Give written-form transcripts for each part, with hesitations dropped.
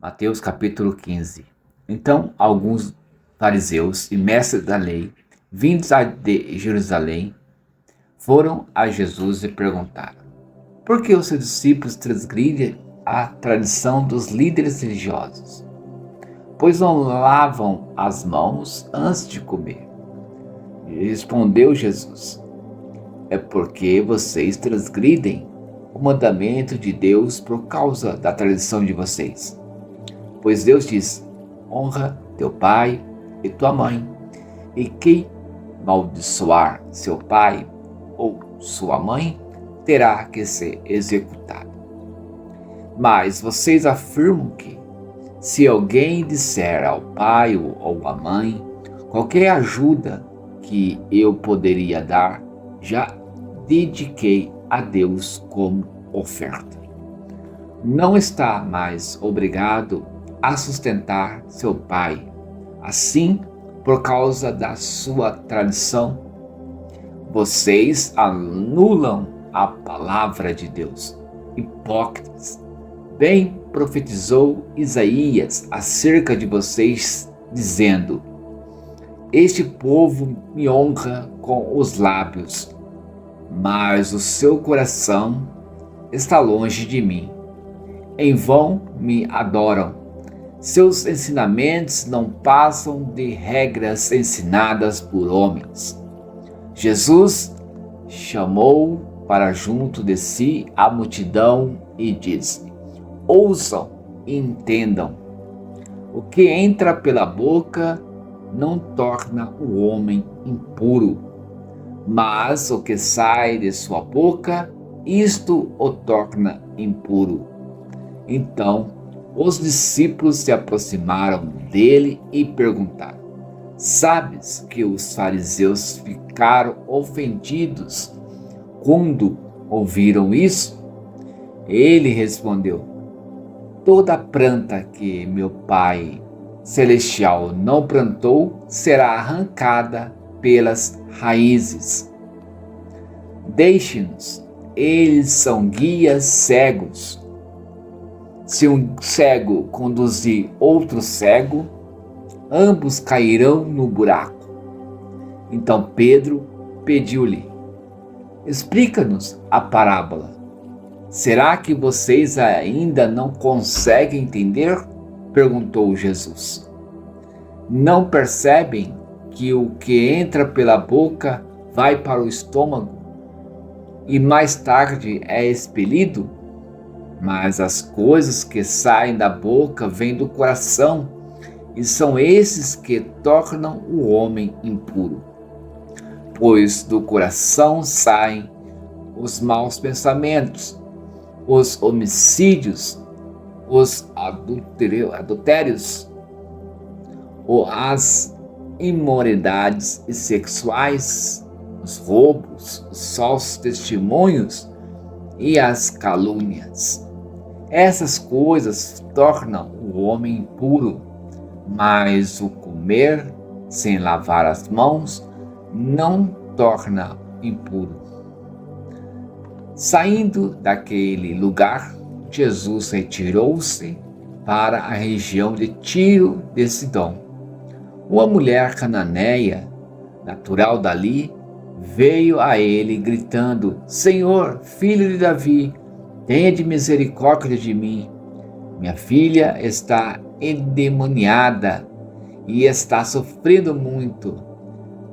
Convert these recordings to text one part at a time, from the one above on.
Mateus capítulo 15. Então, alguns fariseus e mestres da lei, vindos de Jerusalém, foram a Jesus e perguntaram: por que os seus discípulos transgridem a tradição dos líderes religiosos? Pois não lavam as mãos antes de comer. E respondeu Jesus: é porque vocês transgridem o mandamento de Deus por causa da tradição de vocês. Pois Deus diz: honra teu pai e tua mãe, e quem maldiçoar seu pai ou sua mãe terá que ser executado. Mas vocês afirmam que, se alguém disser ao pai ou à mãe, qualquer ajuda que eu poderia dar, já dediquei a Deus como oferta. Não está mais obrigado a sustentar seu pai. Assim, por causa da sua tradição, vocês anulam a palavra de Deus. Hipócritas! Bem profetizou Isaías acerca de vocês, dizendo: este povo me honra com os lábios, mas o seu coração está longe de mim. Em vão me adoram. Seus ensinamentos não passam de regras ensinadas por homens. Jesus chamou para junto de si a multidão e disse: ouçam e entendam. O que entra pela boca não torna o homem impuro, mas o que sai de sua boca, isto o torna impuro. Então, os discípulos se aproximaram dele e perguntaram: sabes que os fariseus ficaram ofendidos quando ouviram isso? Ele respondeu: toda planta que meu Pai Celestial não plantou será arrancada pelas raízes. Deixe-nos, eles são guias cegos. Se um cego conduzir outro cego, ambos cairão no buraco. Então Pedro pediu-lhe: explica-nos a parábola. Será que vocês ainda não conseguem entender? Perguntou Jesus. Não percebem que o que entra pela boca vai para o estômago e mais tarde é expelido? Mas as coisas que saem da boca vêm do coração, e são esses que tornam o homem impuro. Pois do coração saem os maus pensamentos, os homicídios, os adultérios, as imoralidades sexuais, os roubos, os falsos testemunhos e as calúnias. Essas coisas tornam o homem impuro, mas o comer sem lavar as mãos não torna impuro. Saindo daquele lugar, Jesus retirou-se para a região de Tiro de Sidom. Uma mulher cananeia, natural dali, veio a ele gritando: Senhor, filho de Davi, tenha de misericórdia de mim. Minha filha está endemoniada e está sofrendo muito.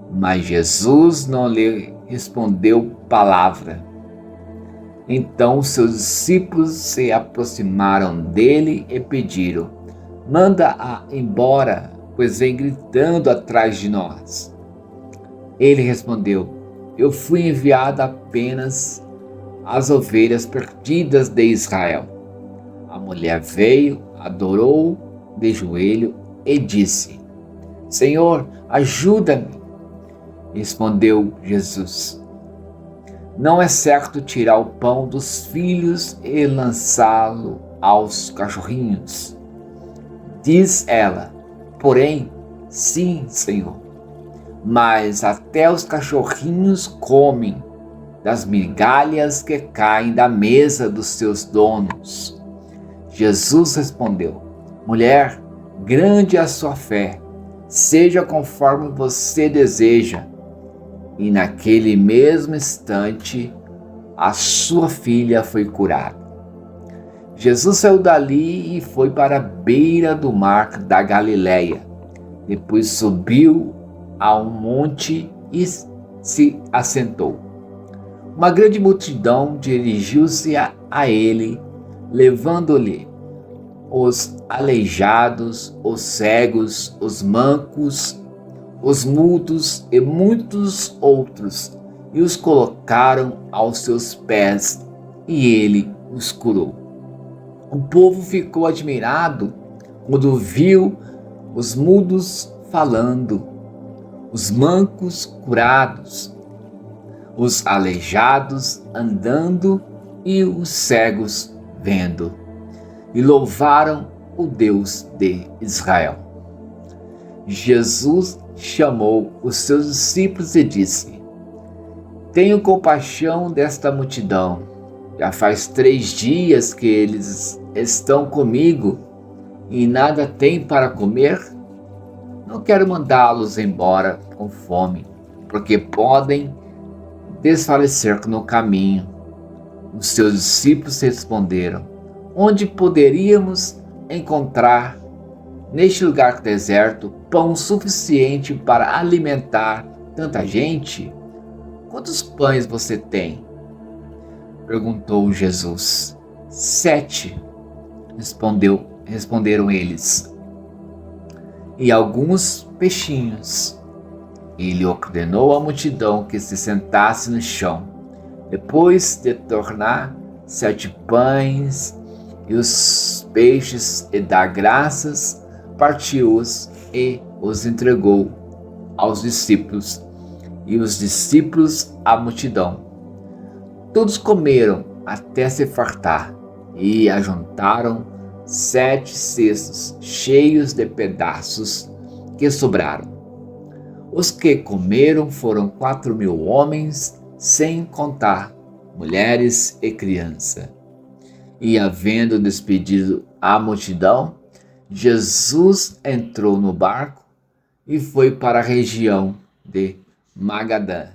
Mas Jesus não lhe respondeu palavra. Então seus discípulos se aproximaram dele e pediram: manda-a embora, pois vem gritando atrás de nós. Ele respondeu: eu fui enviado apenas às ovelhas perdidas de Israel. A mulher veio, adorou de joelho e disse: Senhor, ajuda-me. Respondeu Jesus: não é certo tirar o pão dos filhos e lançá-lo aos cachorrinhos. Diz ela: porém, sim, Senhor, mas até os cachorrinhos comem das migalhas que caem da mesa dos seus donos. Jesus respondeu: mulher, grande é a sua fé, seja conforme você deseja. E naquele mesmo instante, a sua filha foi curada. Jesus saiu dali e foi para a beira do mar da Galileia. Depois subiu a um monte e se assentou. Uma grande multidão dirigiu-se a ele, levando-lhe os aleijados, os cegos, os mancos, os mudos e muitos outros, e os colocaram aos seus pés, e ele os curou. O povo ficou admirado quando viu os mudos falando, os mancos curados, os aleijados andando e os cegos vendo, e louvaram o Deus de Israel. Jesus chamou os seus discípulos e disse: Tenho compaixão desta multidão. Já faz 3 dias que eles estão comigo e nada têm para comer. Não quero mandá-los embora com fome, porque podem desfalecer no caminho. Os seus discípulos responderam: Onde poderíamos encontrar, neste lugar deserto, pão suficiente para alimentar tanta gente? Quantos pães você tem? Perguntou Jesus. 7, responderam eles. E alguns peixinhos. Ele ordenou à multidão que se sentasse no chão. Depois de tornar 7 pães e os peixes e dar graças, partiu-os e os entregou aos discípulos, e os discípulos à multidão. Todos comeram até se fartar e ajuntaram 7 cestos cheios de pedaços que sobraram. Os que comeram foram 4.000 homens, sem contar mulheres e crianças. E havendo despedido a multidão, Jesus entrou no barco e foi para a região de Magadã.